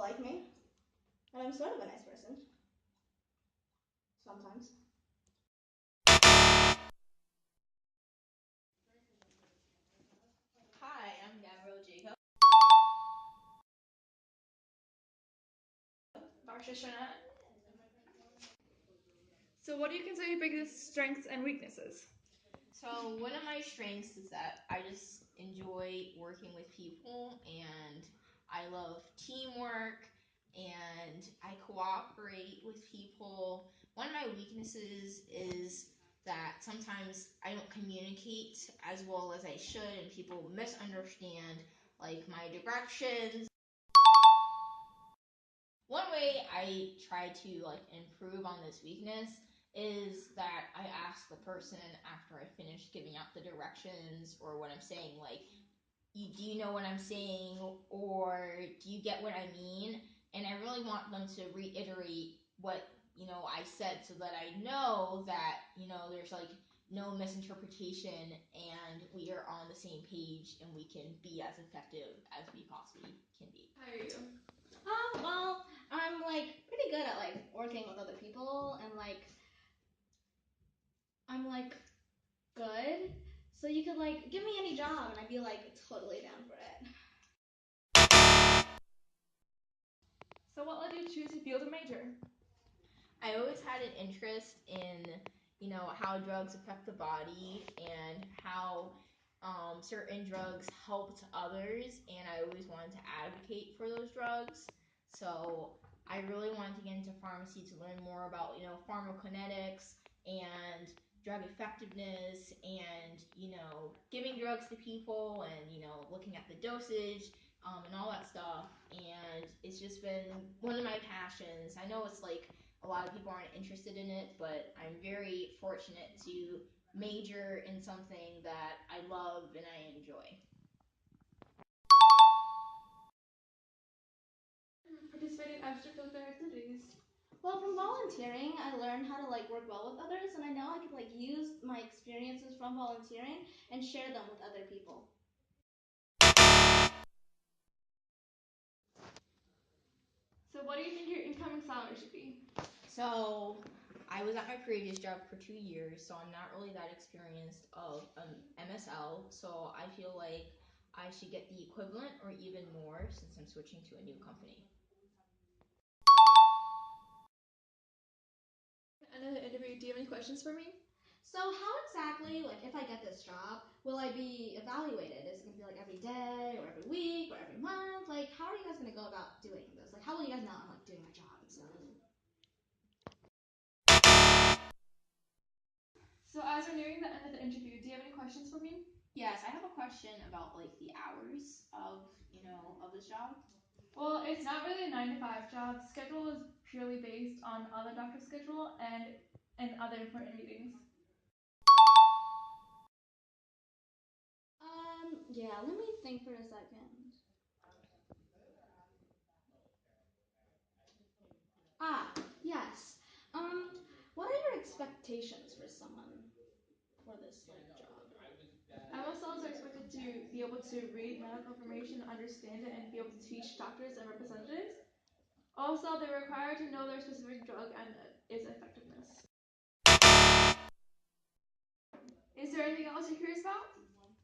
like me, and I'm sort of a nice person. Sometimes. Hi, I'm Gabrielle Jacob. Marsha Shonette. So what do you consider your biggest strengths and weaknesses? So one of my strengths is that I just enjoy working with people and I love teamwork and I cooperate with people. One of my weaknesses is that sometimes I don't communicate as well as I should and people misunderstand like my directions. One way I try to like improve on this weakness is that I ask the person after I finish giving out the directions or what I'm saying, like, do you know what I'm saying, or do you get what I mean? And I really want them to reiterate what I said so that I know that there's like no misinterpretation and we are on the same page and we can be as effective as we possibly can be. How are you? Well, I'm like pretty good at like working with other people and like I'm like good. So you could like give me any job and I'd be like totally down for it. So what led you to choose your field or major? I always had an interest in, how drugs affect the body and how certain drugs helped others, and I always wanted to advocate for those drugs. So I really wanted to get into pharmacy to learn more about, pharmacokinetics and drug effectiveness and, giving drugs to people and, looking at the dosage and all that stuff. And it's just been one of my passions. I know it's like a lot of people aren't interested in it, but I'm very fortunate to major in something that I love and I enjoy. Participate in extracurricular activities. Well, from volunteering, I learned how to like work well with others, and I know I could like use my experiences from volunteering and share them with other people. So what do you think your incoming salary should be? So I was at my previous job for 2 years, so I'm not really that experienced of MSL. So I feel like I should get the equivalent or even more since I'm switching to a new company. End of the interview, do you have any questions for me? So how exactly, like if I get this job, will I be evaluated? Is it gonna be like every day or every week or every month? Like how are you guys gonna go about doing this? Like how will you guys know I'm like doing my job and stuff? So as we're nearing the end of the interview, do you have any questions for me? Yes, I have a question about like the hours of this job. Well, it's not really a 9 to 5 job. The schedule is purely based on other doctor's schedule and other important meetings. Yeah, let me think for a second. Yes. What are your expectations for someone for this like job? MSLs are expected to be able to read medical information, understand it, and be able to teach doctors and representatives. Also, they're required to know their specific drug and its effectiveness. Is there anything else you're curious about?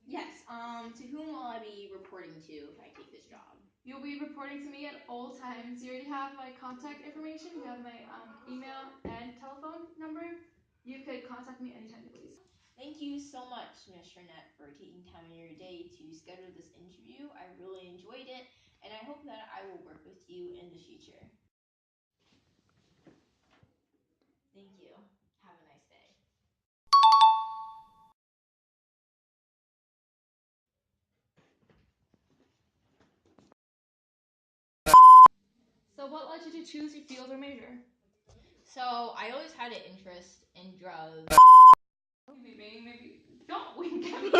Yes. To whom will I be reporting to if I take this job? You'll be reporting to me at all times. You already have my contact information. You have my email and telephone number. You could contact me anytime you please. Thank you so much, Ms. Shernette, for taking time in your day to schedule this interview. I really enjoyed it, and I hope that I will work with you in the future. Thank you. Have a nice day. So what led you to choose your field or major? So I always had an interest in drugs. Maybe don't wink at me.